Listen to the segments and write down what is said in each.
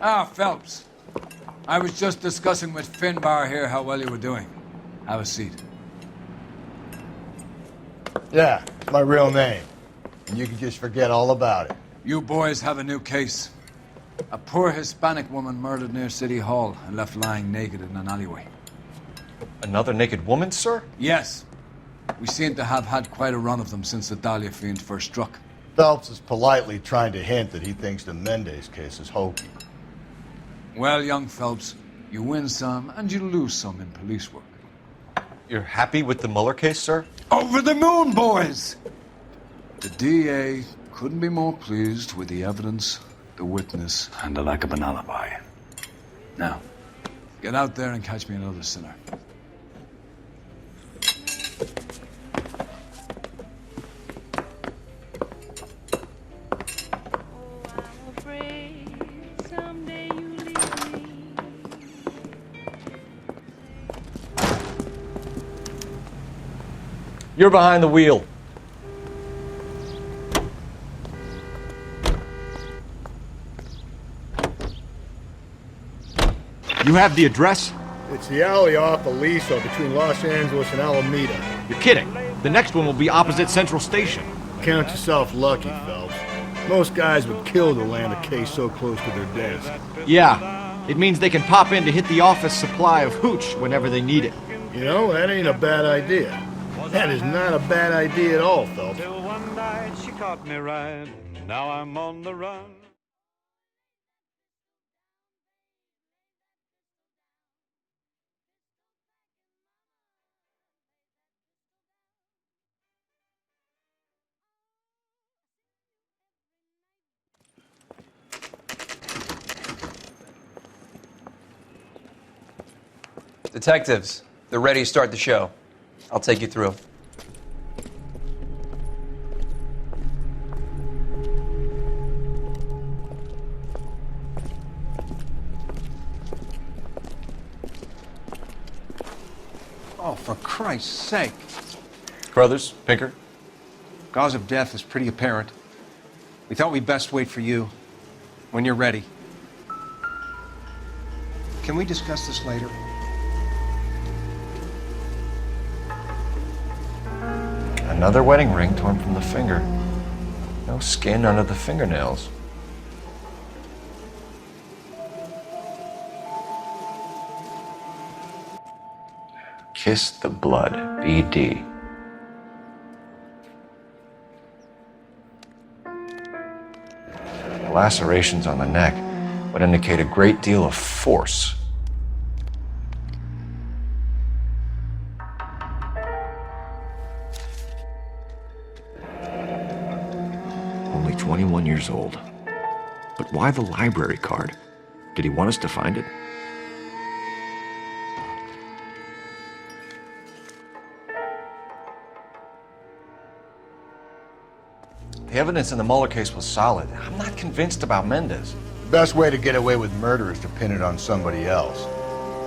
Ah, Phelps. I was just discussing with Finbar here how well you were doing. Have a seat. Yeah, my real name. And you can just forget all about it. You boys have a new case. A poor Hispanic woman murdered near City Hall and left lying naked in an alleyway. Another naked woman, sir? Yes. We seem to have had quite a run of them since the Dahlia fiend first struck. Phelps is politely trying to hint that he thinks the Mendez case is hokey. Well, young Phelps, you win some and you lose some in police work. You're happy with the Mueller case, sir? Over the moon, boys! The DA couldn't be more pleased with the evidence, the witness, and the lack of an alibi. Now, get out there and catch me another sinner. You're behind the wheel. You have the address? It's the alley off Aliso between Los Angeles and Alameda. You're kidding. The next one will be opposite Central Station. Count yourself lucky, Phelps. Most guys would kill to land a case so close to their desk. Yeah, it means they can pop in to hit the office supply of hooch whenever they need it. You know, that ain't a bad idea. That is not a bad idea at all, Phelps. Till one night she caught me right. Now I'm on the run. Detectives, they're ready to start the show. I'll take you through. Oh, for Christ's sake. Brothers, Pinker? Cause of death is pretty apparent. We thought we'd best wait for you. When you're ready. Can we discuss this later? Another wedding ring torn from the finger. No skin under the fingernails. Kiss the blood, BD. The lacerations on the neck would indicate a great deal of force. Only 21 years old. But why the library card? Did he want us to find it? The evidence in the Mueller case was solid. I'm not convinced about Mendez. The best way to get away with murder is to pin it on somebody else.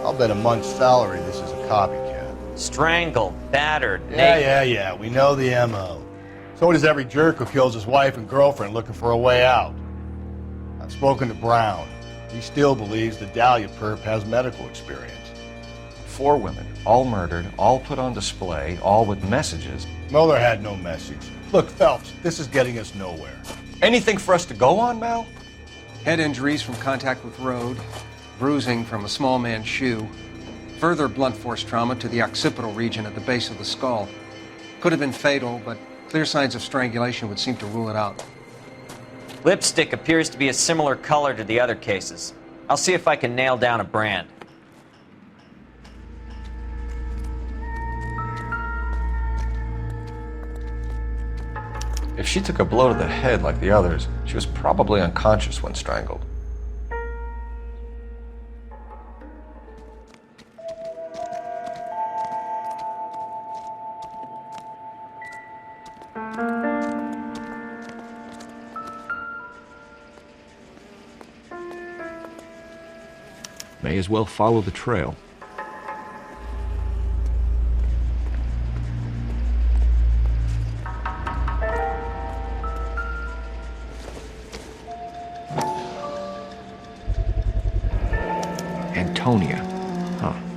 I'll bet a month's salary this is a copycat. Strangled, battered, naked. Yeah. We know the M.O. So does every jerk who kills his wife and girlfriend looking for a way out. I've spoken to Brown. He still believes the Dahlia perp has medical experience. 4 women, all murdered, all put on display, all with messages. Mueller had no message. Look, Phelps, this is getting us nowhere. Anything for us to go on, Mal? Head injuries from contact with road, bruising from a small man's shoe, further blunt force trauma to the occipital region at the base of the skull. Could have been fatal, but clear signs of strangulation would seem to rule it out. Lipstick appears to be a similar color to the other cases. I'll see if I can nail down a brand. If she took a blow to the head like the others, she was probably unconscious when strangled. May as well follow the trail.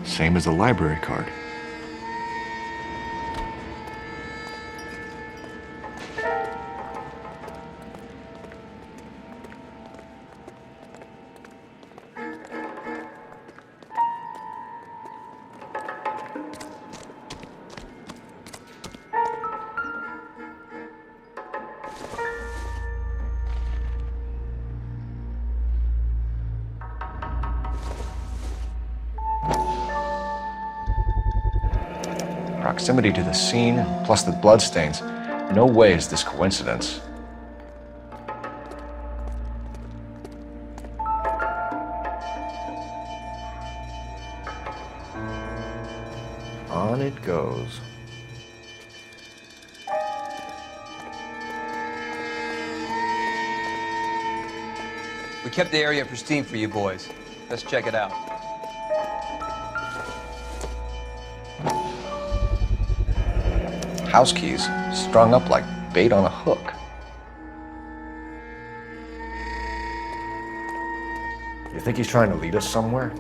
Same as the library card. Proximity to the scene, plus the bloodstains. No way is this coincidence. On it goes. We kept the area pristine for you boys. Let's check it out. House keys, strung up like bait on a hook. You think he's trying to lead us somewhere?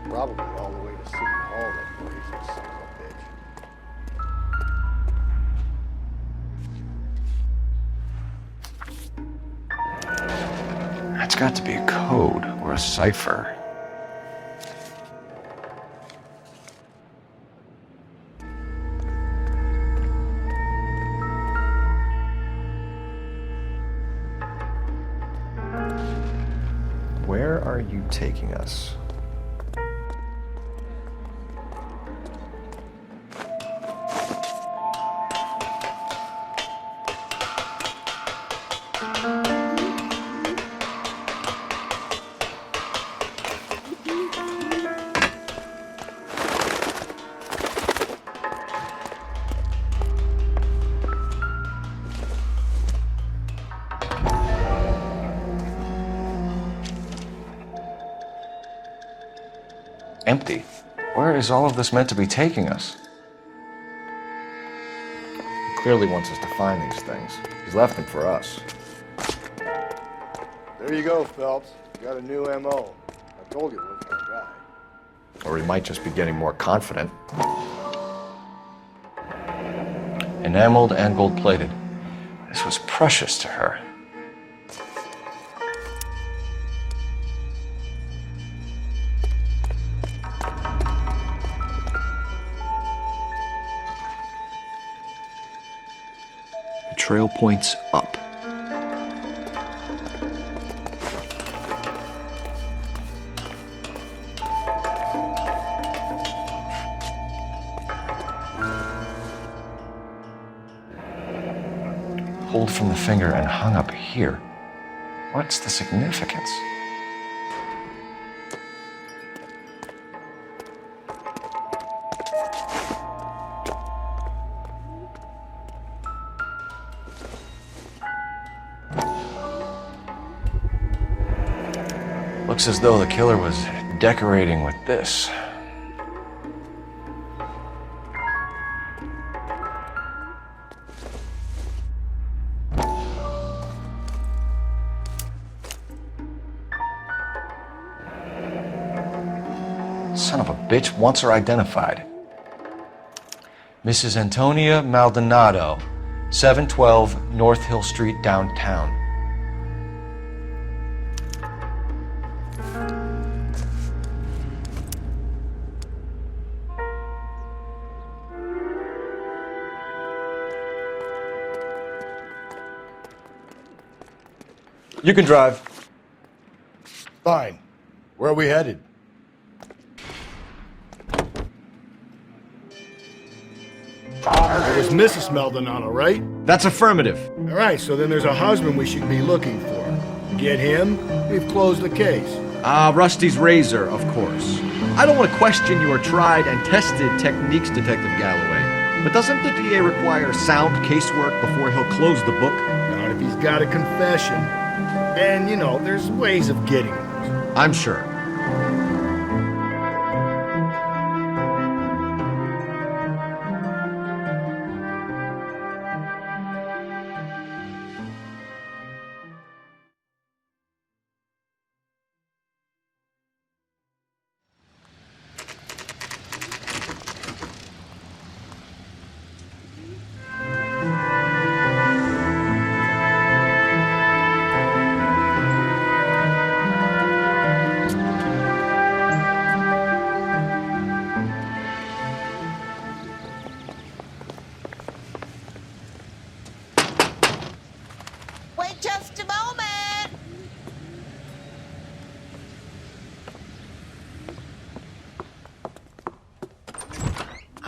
Probably all the way to City Hall, that brazen son of a bitch. That's got to be a code or a cipher. Where are you taking us? Empty. Where is all of this meant to be taking us? He clearly wants us to find these things. He's left them for us. There you go, Phelps. You got a new M.O. I told you it wasn't our guy. Or he might just be getting more confident. Enameled and gold-plated. This was precious to her. The trail points up. Pulled from the finger and hung up here. What's the significance? Looks as though the killer was decorating with this. Son of a bitch wants her identified. Mrs. Antonia Maldonado, 712 North Hill Street, downtown. You can drive. Fine. Where are we headed? It was Mrs. Maldonado, right? That's affirmative. All right, so then there's a husband we should be looking for. Get him, we've closed the case. Rusty's razor, of course. I don't want to question your tried and tested techniques, Detective Galloway. But doesn't the DA require sound casework before he'll close the book? Not if he's got a confession. And, you know, there's ways of getting them. I'm sure.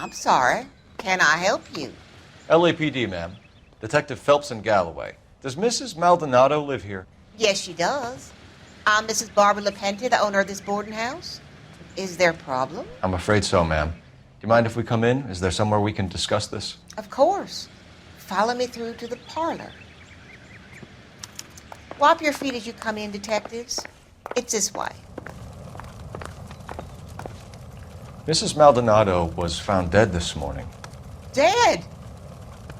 I'm sorry. Can I help you? LAPD, ma'am. Detective Phelps in Galloway. Does Mrs. Maldonado live here? Yes, she does. I'm Mrs. Barbara LaPente, the owner of this boarding house. Is there a problem? I'm afraid so, ma'am. Do you mind if we come in? Is there somewhere we can discuss this? Of course. Follow me through to the parlor. Wipe your feet as you come in, detectives. It's this way. Mrs. Maldonado was found dead this morning. Dead?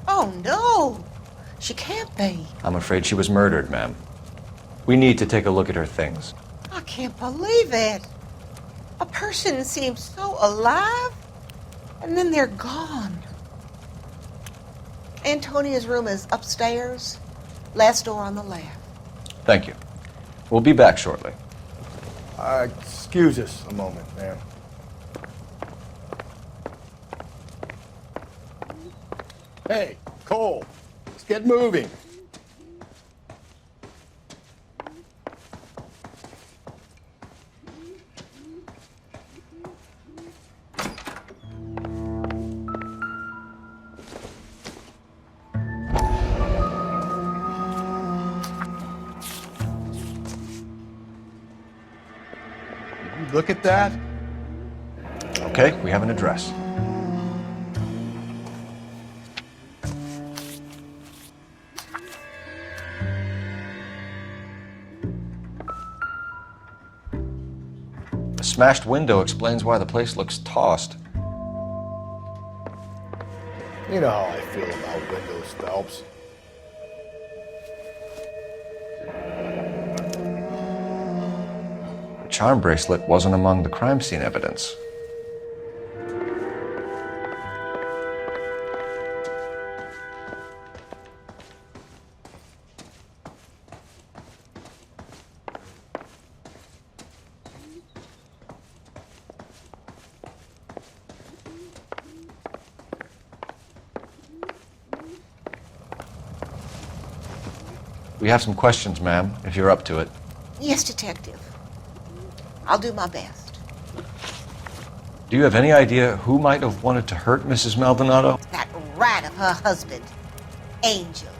Oh, no. She can't be. I'm afraid she was murdered, ma'am. We need to take a look at her things. I can't believe it. A person seems so alive, and then they're gone. Antonia's room is upstairs, last door on the left. Thank you. We'll be back shortly. Excuse us a moment, ma'am. Hey, Cole, let's get moving. Look at that. Okay, we have an address. The smashed window explains why the place looks tossed. You know how I feel about windows, Phelps. The charm bracelet wasn't among the crime scene evidence. We have some questions, ma'am, if you're up to it. Yes, detective. I'll do my best. Do you have any idea who might have wanted to hurt Mrs. Maldonado? That rat of her husband, Angel.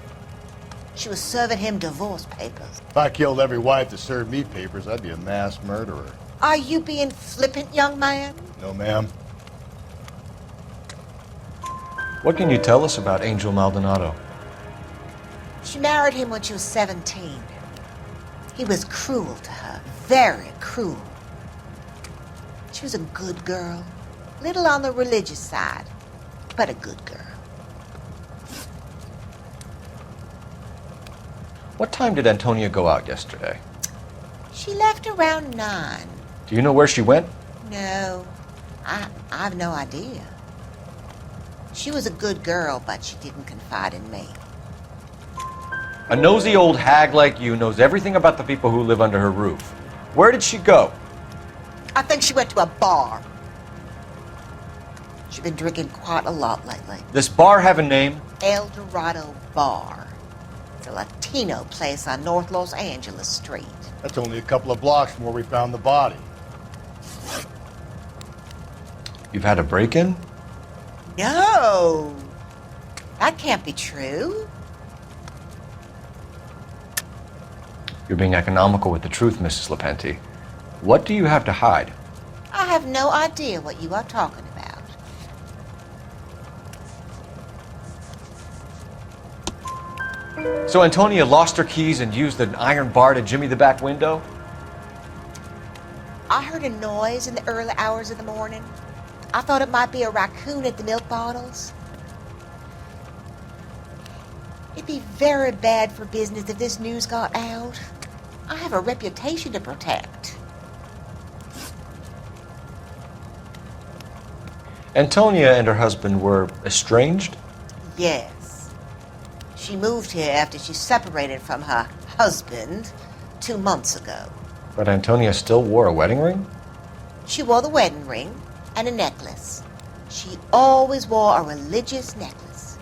She was serving him divorce papers. If I killed every wife that served me papers, I'd be a mass murderer. Are you being flippant, young man? No, ma'am. What can you tell us about Angel Maldonado? She married him when she was 17. He was cruel to her, very cruel. She was a good girl, little on the religious side, but a good girl. What time did Antonia go out yesterday? She left around 9. Do you know where she went? No, I've no idea. She was a good girl, but she didn't confide in me. A nosy old hag like you knows everything about the people who live under her roof. Where did she go? I think she went to a bar. She's been drinking quite a lot lately. This bar have a name? El Dorado Bar. It's a Latino place on North Los Angeles Street. That's only a couple of blocks from where we found the body. You've had a break-in? No! That can't be true. You're being economical with the truth, Mrs. LaPente. What do you have to hide? I have no idea what you are talking about. So Antonia lost her keys and used an iron bar to jimmy the back window? I heard a noise in the early hours of the morning. I thought it might be a raccoon at the milk bottles. It'd be very bad for business if this news got out. I have a reputation to protect. Antonia and her husband were estranged? Yes. She moved here after she separated from her husband 2 months ago. But Antonia still wore a wedding ring? She wore the wedding ring and a necklace. She always wore a religious necklace.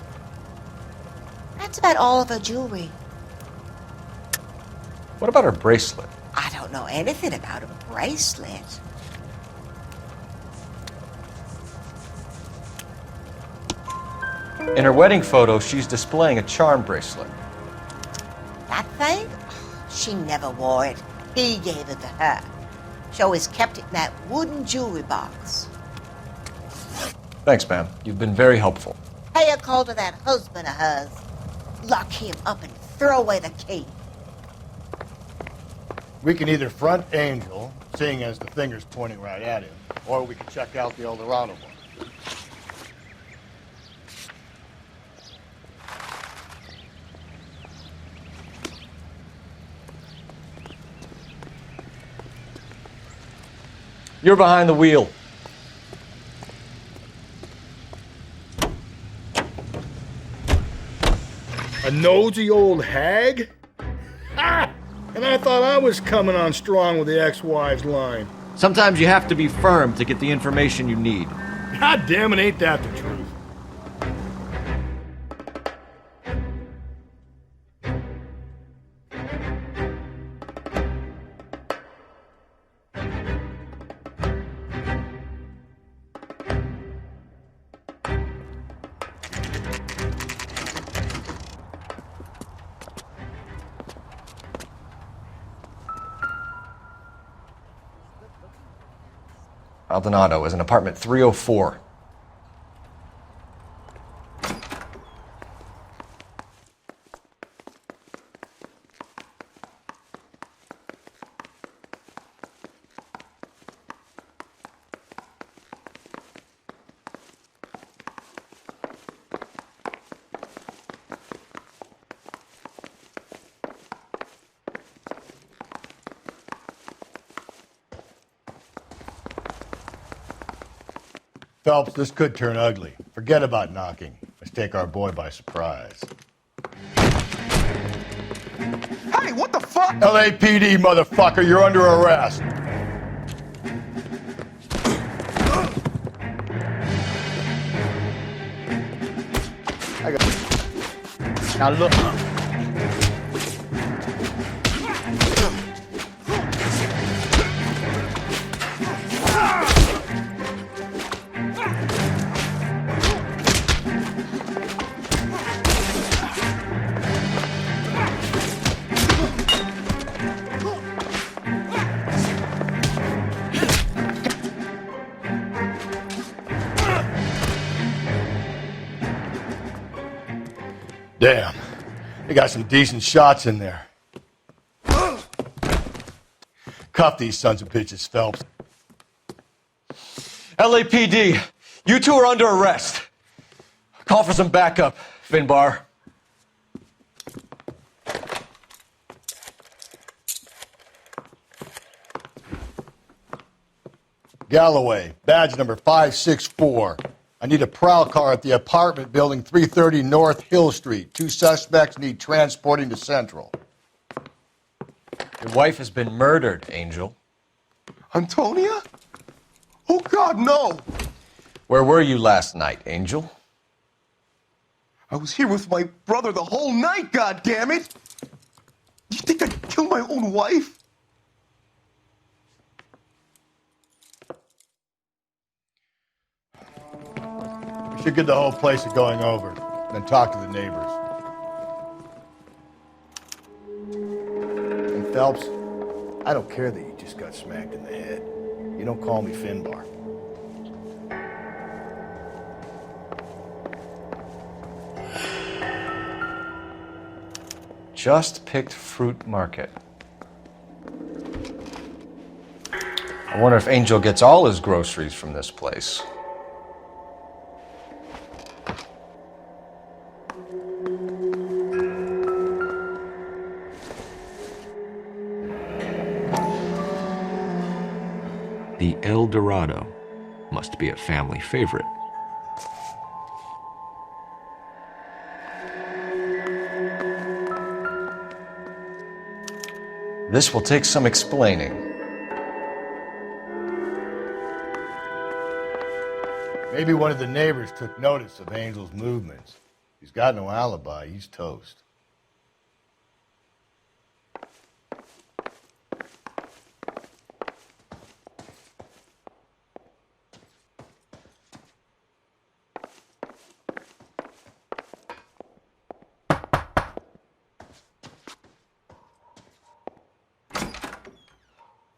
That's about all of her jewelry. What about her bracelet? I don't know anything about a bracelet. In her wedding photo, she's displaying a charm bracelet. That thing? She never wore it. He gave it to her. She always kept it in that wooden jewelry box. Thanks, ma'am. You've been very helpful. Pay a call to that husband of hers. Lock him up and throw away the key. We can either front Angel, seeing as the finger's pointing right at him, or we can check out the El Dorado one. You're behind the wheel. A nosy old hag? Ha! And I thought I was coming on strong with the ex-wives line. Sometimes you have to be firm to get the information you need. God damn it, ain't that the truth? Maldonado is in apartment 304. Phelps, this could turn ugly. Forget about knocking. Let's take our boy by surprise. Hey, what the fuck? LAPD, motherfucker, you're under arrest. Now look. Damn, they got some decent shots in there. Cuff these sons of bitches, Phelps. LAPD, you two are under arrest. Call for some backup, Finbar. Galloway, badge number 564. I need a prowl car at the apartment building 330 North Hill Street. 2 suspects need transporting to Central. Your wife has been murdered, Angel. Antonia? Oh, God, no! Where were you last night, Angel? I was here with my brother the whole night, goddammit! You think I'd kill my own wife? We should get the whole place a going over, then talk to the neighbors. And Phelps, I don't care that you just got smacked in the head. You don't call me Finbar. Just picked Fruit Market. I wonder if Angel gets all his groceries from this place. The El Dorado must be a family favorite. This will take some explaining. Maybe one of the neighbors took notice of Angel's movements. He's got no alibi. He's toast.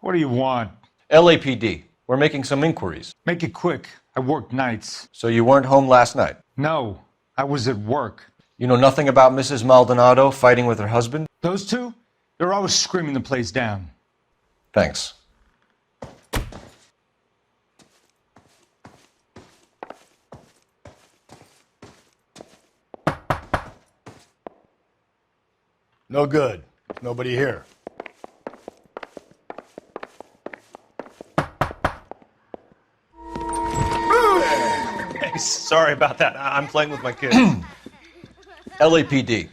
What do you want? LAPD. We're making some inquiries. Make it quick. I work nights. So you weren't home last night? No, I was at work. You know nothing about Mrs. Maldonado fighting with her husband? Those two? They're always screaming the place down. Thanks. No good. Nobody here. Sorry about that. I'm playing with my kids. LAPD.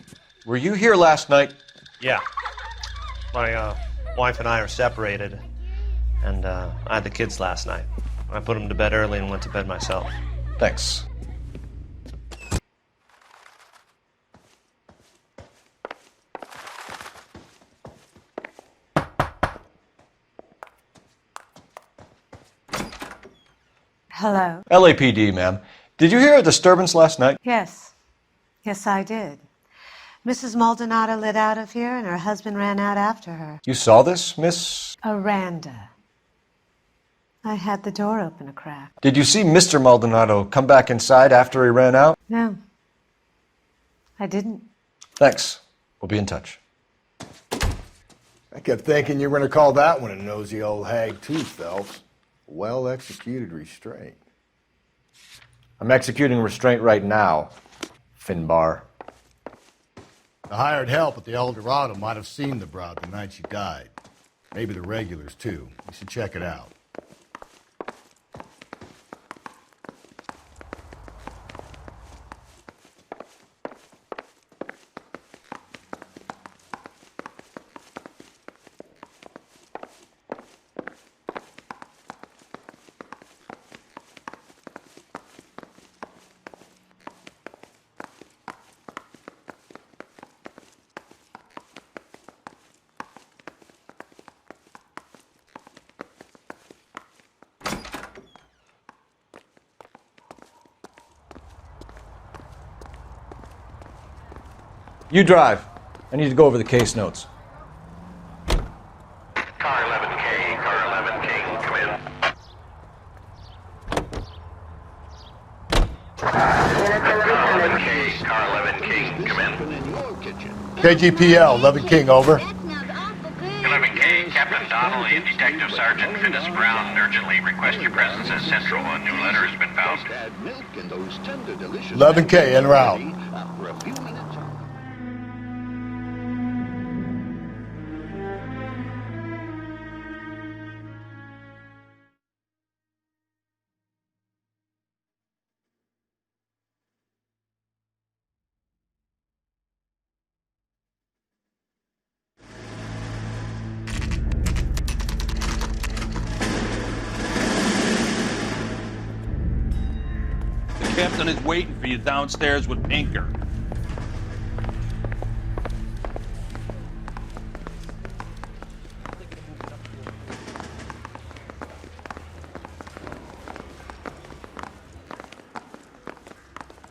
Were you here last night? Yeah. My wife and I are separated, and I had the kids last night. I put them to bed early and went to bed myself. Thanks. Hello. LAPD, ma'am. Did you hear a disturbance last night? Yes. Yes, I did. Mrs. Maldonado lit out of here, and her husband ran out after her. You saw this, Miss? Aranda. I had the door open a crack. Did you see Mr. Maldonado come back inside after he ran out? No. I didn't. Thanks. We'll be in touch. I kept thinking you were going to call that one a nosy old hag too, Phelps. Well-executed restraint. I'm executing restraint right now, Finbar. The hired help at the El Dorado might have seen the broad the night she died. Maybe the regulars, too. You should check it out. You drive. I need to go over the case notes. Car 11K, Car 11 King, come in. Car 11K, Car 11 King, come in. KGPL, 11 King, over. 11K, Captain Donnelly and Detective Sergeant Finis Brown urgently request your presence at Central. A new letter has been found. 11K, en route. The captain is waiting for you downstairs with Pinker.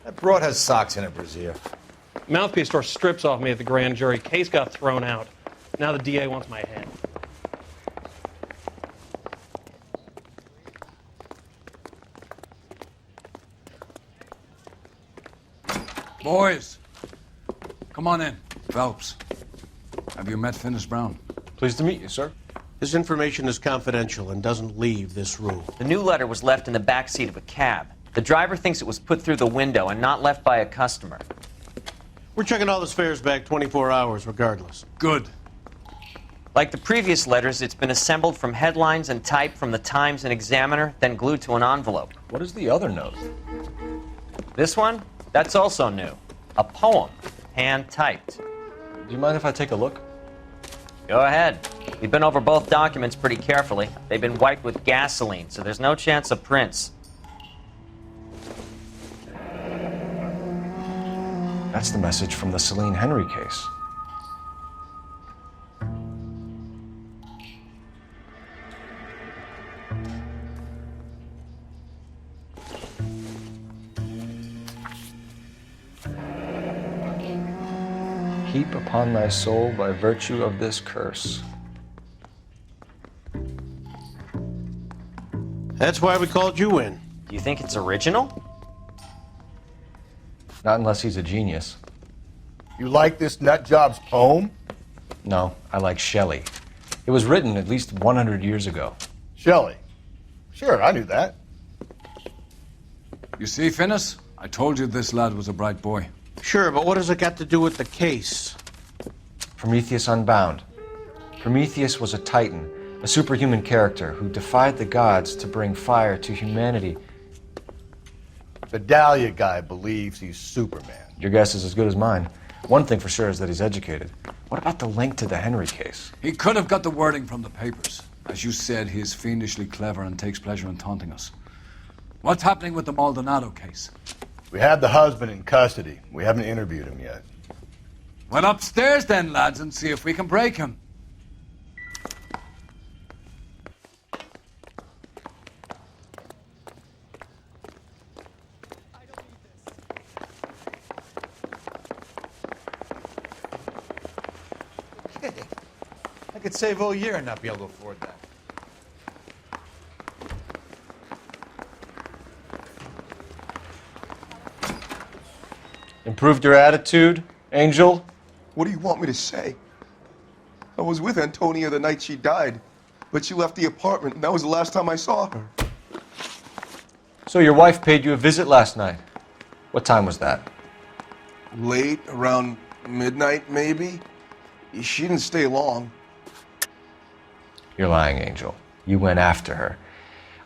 That broad has socks in it, Brazier. Mouthpiece tore strips off me at the grand jury. Case got thrown out. Now the DA wants my head. Boys, come on in. Phelps, have you met Finis Brown? Pleased to meet you, sir. This information is confidential and doesn't leave this room. The new letter was left in the back seat of a cab. The driver thinks it was put through the window and not left by a customer. We're checking all the fares back 24 hours regardless. Good. Like the previous letters, it's been assembled from headlines and type from the Times and Examiner, then glued to an envelope. What is the other note? This one? That's also new. A poem, hand-typed. Do you mind if I take a look? Go ahead. We've been over both documents pretty carefully. They've been wiped with gasoline, so there's no chance of prints. That's the message from the Celine Henry case. Heap upon thy soul by virtue of this curse. That's why we called you in. Do you think it's original? Not unless he's a genius. You like this nutjob's poem? No, I like Shelley. It was written at least 100 years ago. Shelley? Sure, I knew that. You see, Finnis? I told you this lad was a bright boy. Sure, but what has it got to do with the case? Prometheus Unbound. Prometheus was a titan, a superhuman character who defied the gods to bring fire to humanity. The Dahlia guy believes he's Superman. Your guess is as good as mine. One thing for sure is that he's educated. What about the link to the Henry case? He could have got the wording from the papers. As you said, he is fiendishly clever and takes pleasure in taunting us. What's happening with the Maldonado case? We have the husband in custody. We haven't interviewed him yet. Well, upstairs then, lads, and see if we can break him. I could save all year and not be able to afford that. Improved your attitude, Angel? What do you want me to say? I was with Antonia the night she died, but she left the apartment, and that was the last time I saw her. So your wife paid you a visit last night. What time was that? Late, around midnight, maybe? She didn't stay long. You're lying, Angel. You went after her.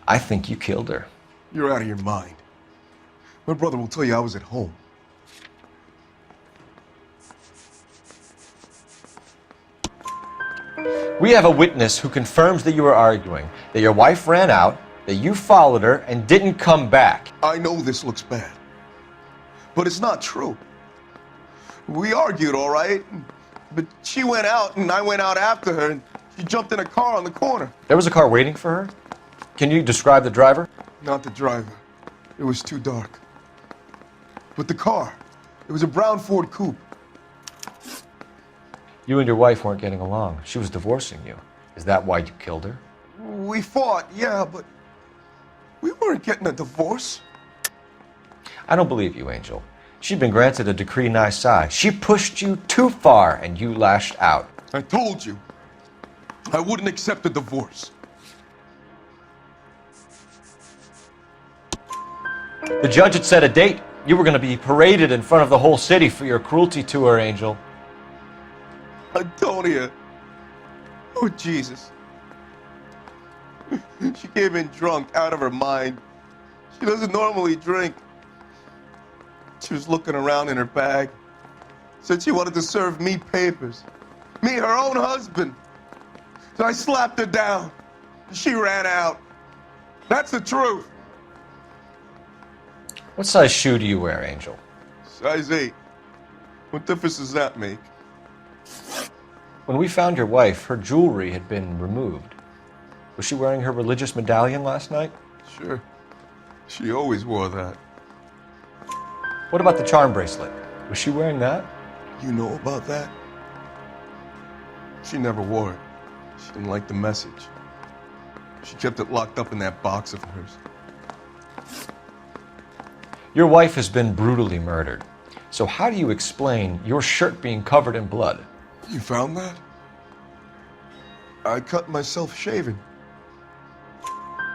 I think you killed her. You're out of your mind. My brother will tell you I was at home. We have a witness who confirms that you were arguing, that your wife ran out, that you followed her, and didn't come back. I know this looks bad, but it's not true. We argued, all right, but she went out and I went out after her, and she jumped in a car on the corner. There was a car waiting for her? Can you describe the driver? Not the driver. It was too dark. But the car, it was a brown Ford coupe. You and your wife weren't getting along. She was divorcing you. Is that why you killed her? We fought, yeah, but we weren't getting a divorce. I don't believe you, Angel. She'd been granted a decree nisi. She pushed you too far, and you lashed out. I told you, I wouldn't accept a divorce. The judge had set a date. You were going to be paraded in front of the whole city for your cruelty to her, Angel. Antonia. Oh, Jesus. She came in drunk, out of her mind. She doesn't normally drink. She was looking around in her bag. Said she wanted to serve me papers. Me, her own husband. So I slapped her down. She ran out. That's the truth. What size shoe do you wear, Angel? Size 8. What difference does that make? When we found your wife, her jewelry had been removed. Was she wearing her religious medallion last night? Sure. She always wore that. What about the charm bracelet? Was she wearing that? You know about that? She never wore it. She didn't like the message. She kept it locked up in that box of hers. Your wife has been brutally murdered. So how do you explain your shirt being covered in blood? You found that? I cut myself shaving.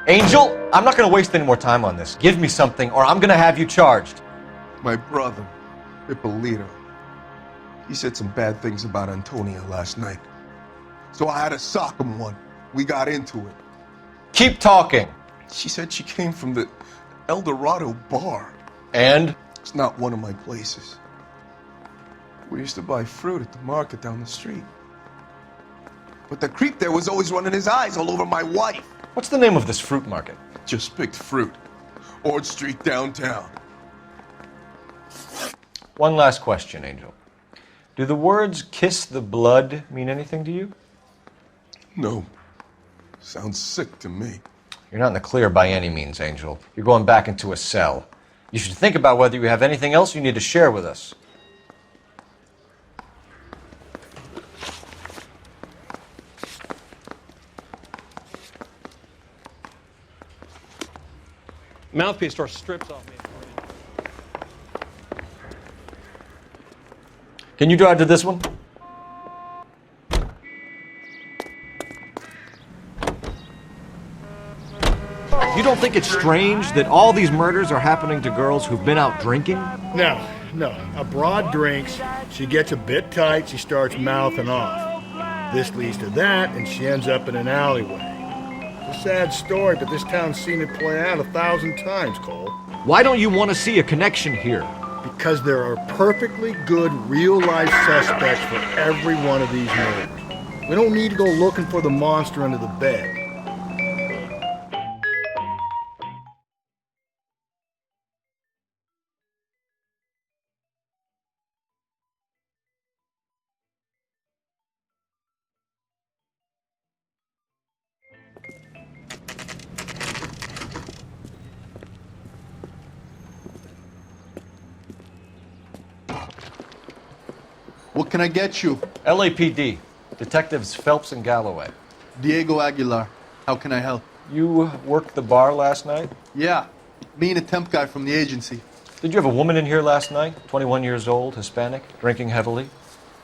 Angel, I'm not going to waste any more time on this. Give me something or I'm going to have you charged. My brother, Ippolito, he said some bad things about Antonia last night. So I had to sock him one. We got into it. Keep talking. She said she came from the El Dorado bar. And? It's not one of my places. We used to buy fruit at the market down the street. But the creep there was always running his eyes all over my wife. What's the name of this fruit market? Just picked fruit. Ord Street downtown. One last question, Angel. Do the words kiss the blood mean anything to you? No. Sounds sick to me. You're not in the clear by any means, Angel. You're going back into a cell. You should think about whether you have anything else you need to share with us. Mouthpiece store strips off me. Can you drive to this one? You don't think it's strange that all these murders are happening to girls who've been out drinking? No. A broad drinks, she gets a bit tight, she starts mouthing off. This leads to that, and she ends up in an alleyway. It's a sad story, but this town's seen it play out 1,000 times, Cole. Why don't you want to see a connection here? Because there are perfectly good real-life suspects for every one of these murders. We don't need to go looking for the monster under the bed. What can I get you? LAPD. Detectives Phelps and Galloway. Diego Aguilar. How can I help? You worked the bar last night? Yeah. Me and a temp guy from the agency. Did you have a woman in here last night? 21 years old, Hispanic, drinking heavily?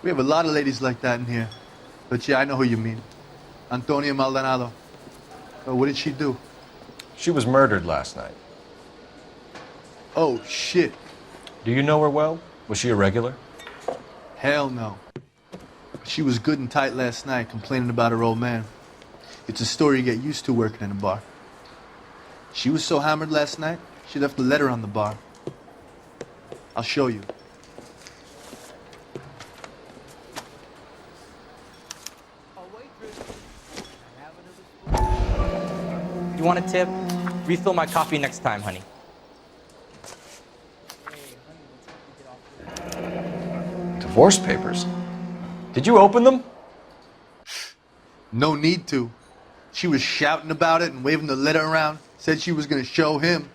We have a lot of ladies like that in here. But yeah, I know who you mean. Antonia Maldonado. What did she do? She was murdered last night. Oh, shit. Do you know her well? Was she a regular? Hell no. She was good and tight last night, complaining about her old man. It's a story you get used to working in a bar. She was so hammered last night, she left a letter on the bar. I'll show you. You want a tip? Refill my coffee next time, honey. Divorce papers? Did you open them? No need to. She was shouting about it and waving the letter around. Said she was going to show him.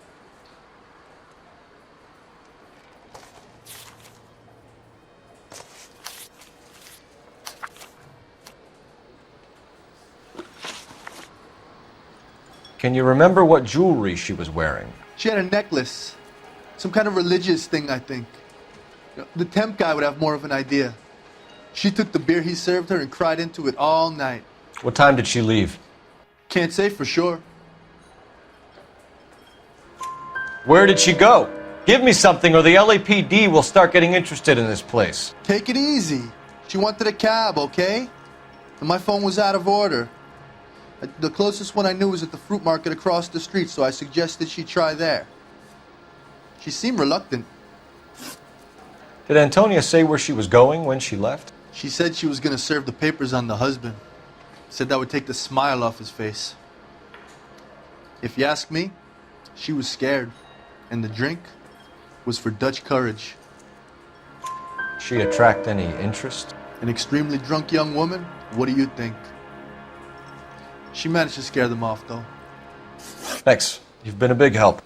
Can you remember what jewelry she was wearing? She had a necklace. Some kind of religious thing, I think. The temp guy would have more of an idea. She took the beer he served her and cried into it all night. What time did she leave? Can't say for sure. Where did she go? Give me something or the LAPD will start getting interested in this place. Take it easy. She wanted a cab, okay? And my phone was out of order. The closest one I knew was at the fruit market across the street, so I suggested she try there. She seemed reluctant. Did Antonia say where she was going when she left? She said she was going to serve the papers on the husband. Said that would take the smile off his face. If you ask me, she was scared. And the drink was for Dutch courage. She attract any interest? An extremely drunk young woman? What do you think? She managed to scare them off, though. Thanks. You've been a big help.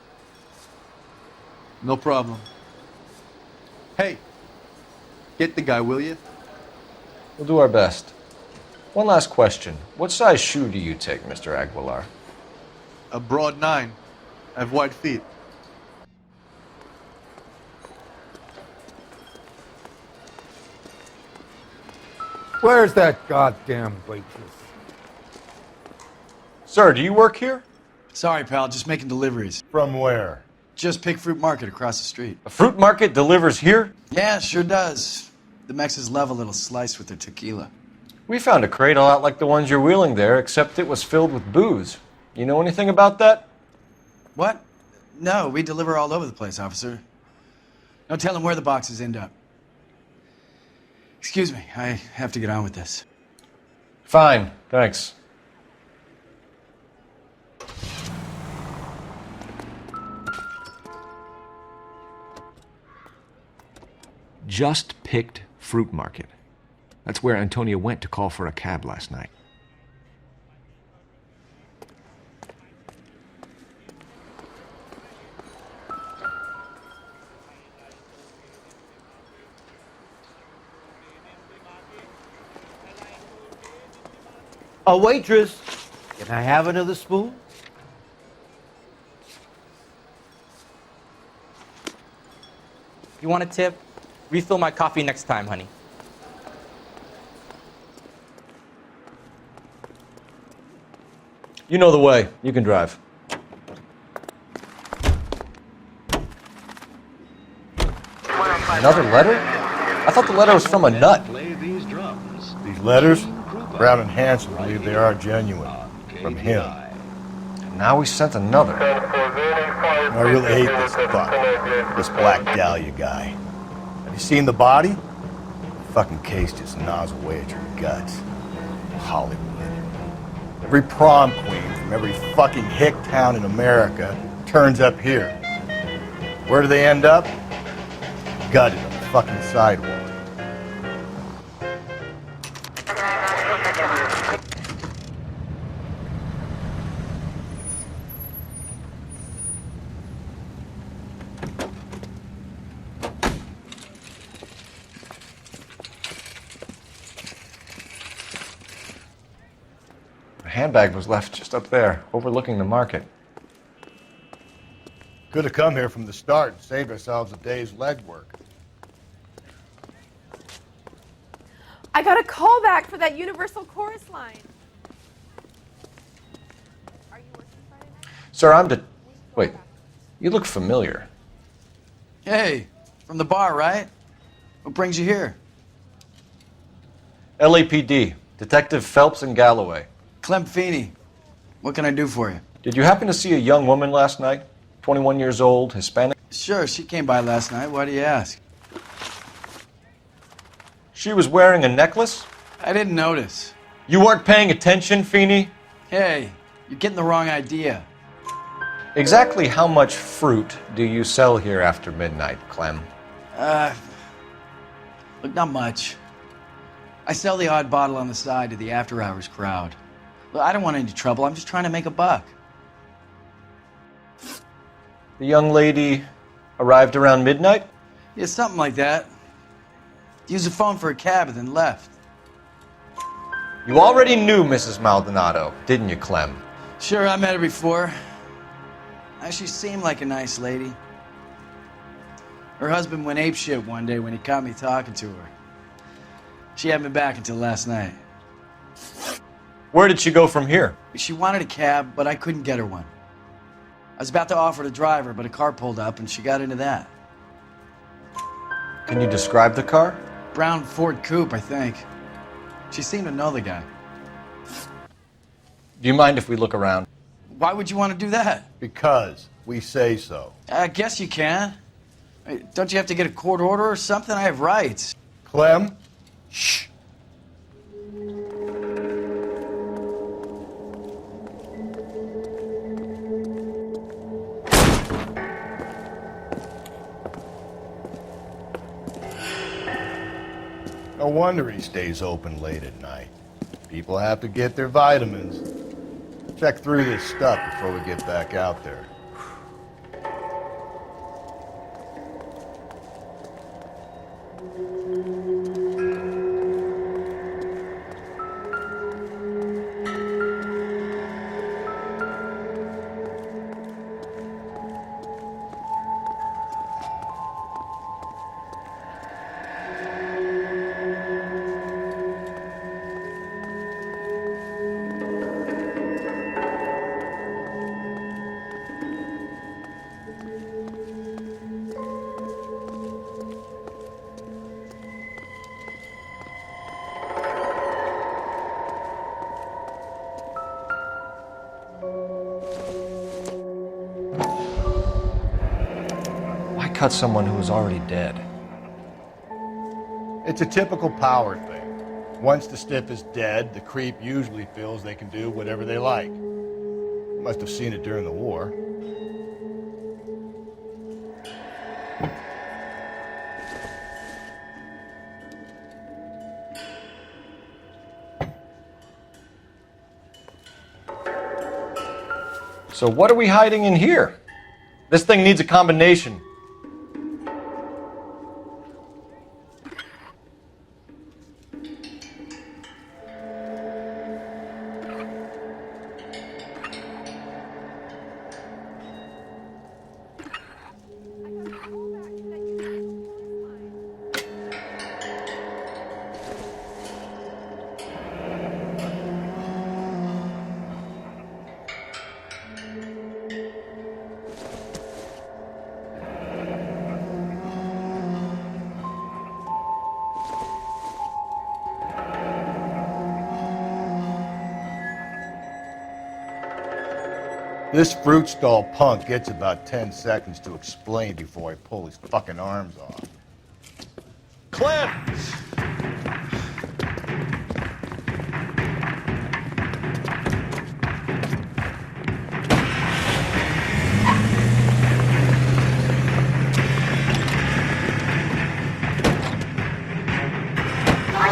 No problem. Hey, get the guy, will you? We'll do our best. One last question. What size shoe do you take, Mr. Aguilar? A broad 9. I have wide feet. Where's that goddamn waitress? Sir, do you work here? Sorry, pal, just making deliveries. From where? Just Pig Fruit Market across the street. A fruit market delivers here? Yeah, sure does. The Mexes love a little slice with their tequila. We found a crate a lot like the ones you're wheeling there, except it was filled with booze. You know anything about that? What? No, we deliver all over the place, officer. No telling where the boxes end up. Excuse me, I have to get on with this. Fine, thanks. Just picked fruit market. That's where Antonia went to call for a cab last night. A waitress. Can I have another spoon? You want a tip? Refill my coffee next time, honey. You know the way. You can drive. Another letter? I thought the letter was from a nut. These letters, Brown and Hanson believe they are genuine. From him. And now we sent another. I really hate this fuck. This Black Dahlia guy. Have you seen the body? The fucking case just gnaws away at your guts. Hollywood. Every prom queen from every fucking hick town in America turns up here. Where do they end up? Gutted on the fucking sidewalk. The handbag was left just up there, overlooking the market. Could have come here from the start and saved ourselves a day's legwork. I got a call back for that Universal Chorus line. Sir, Wait, you look familiar. Hey, from the bar, right? What brings you here? LAPD, Detective Phelps and Galloway. Clem Feeney. What can I do for you? Did you happen to see a young woman last night? 21 years old, Hispanic? Sure, she came by last night. Why do you ask? She was wearing a necklace? I didn't notice. You weren't paying attention, Feeney? Hey, you're getting the wrong idea. Exactly how much fruit do you sell here after midnight, Clem? Look, not much. I sell the odd bottle on the side to the after-hours crowd. Look, I don't want any trouble. I'm just trying to make a buck. The young lady arrived around midnight? Yeah, something like that. Used the phone for a cab and then left. You already knew Mrs. Maldonado, didn't you, Clem? Sure, I met her before. She seemed like a nice lady. Her husband went apeshit one day when he caught me talking to her. She hadn't been back until last night. Where did she go from here? She wanted a cab, but I couldn't get her one. I was about to offer to drive her, but a car pulled up and she got into that. Can you describe the car? Brown Ford Coupe, I think. She seemed to know the guy. Do you mind if we look around? Why would you want to do that? Because we say so. I guess you can. Don't you have to get a court order or something? I have rights. Clem? Shh. No wonder he stays open late at night. People have to get their vitamins. Check through this stuff before we get back out there. Cut someone who was already dead. It's a typical power thing. Once the stiff is dead, the creep usually feels they can do whatever they like. You must have seen it during the war. So what are we hiding in here? This thing needs a combination. This fruit stall punk gets about 10 seconds to explain before I pull his fucking arms off. Clem!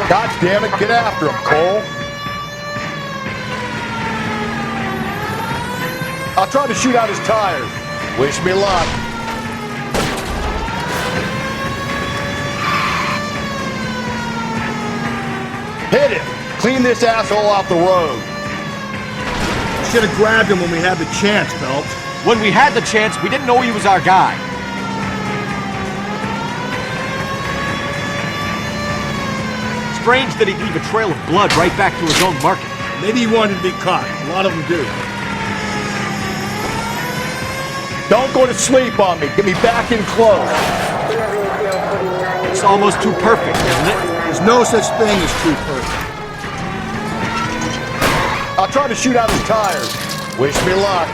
God damn it, get after him, Cole. I'll try to shoot out his tires. Wish me luck. Hit him. Clean this asshole off the road. Should have grabbed him when we had the chance, Phelps. When we had the chance, we didn't know he was our guy. Strange that he'd leave a trail of blood right back to his own market. Maybe he wanted to be caught. A lot of them do. Don't go to sleep on me. Get me back in close. It's almost too perfect, isn't it? There's no such thing as too perfect. I'll try to shoot out his tires. Wish me luck.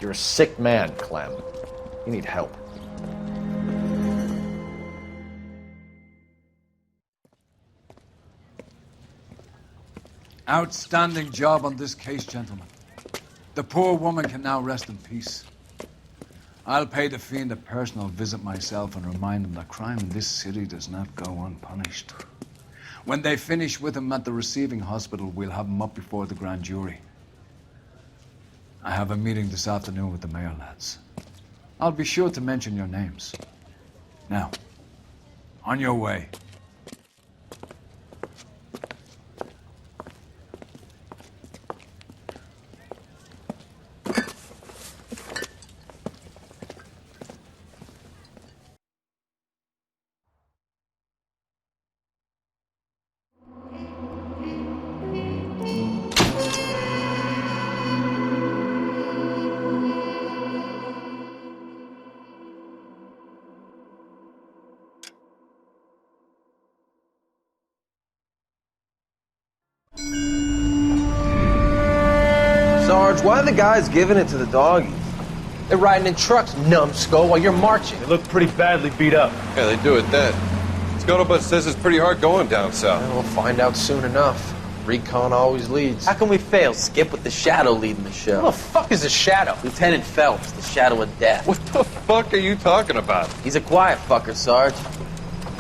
You're a sick man, Clem. You need help. Outstanding job on this case, gentlemen. The poor woman can now rest in peace. I'll pay the fiend a personal visit myself and remind him that crime in this city does not go unpunished. When they finish with him at the receiving hospital, we'll have him up before the grand jury. I have a meeting this afternoon with the mayor lads. I'll be sure to mention your names. Now, on your way. Sarge, why are the guys giving it to the doggies? They're riding in trucks, numbskull, while you're marching. They look pretty badly beat up. Yeah, they do at that. Scuttlebutt says it's pretty hard going down south. Yeah, we'll find out soon enough. Recon always leads. How can we fail, Skip, with the Shadow leading the show? Who the fuck is a Shadow? Lieutenant Phelps, the Shadow of Death. What the fuck are you talking about? He's a quiet fucker, Sarge.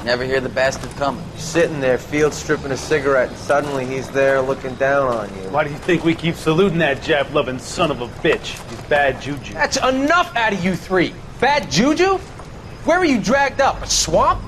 Never hear the bastard coming. You're sitting there, field stripping a cigarette, and suddenly he's there looking down on you. Why do you think we keep saluting that Jap-loving son of a bitch? He's bad juju. That's enough out of you three. Bad juju? Where were you dragged up? A swamp?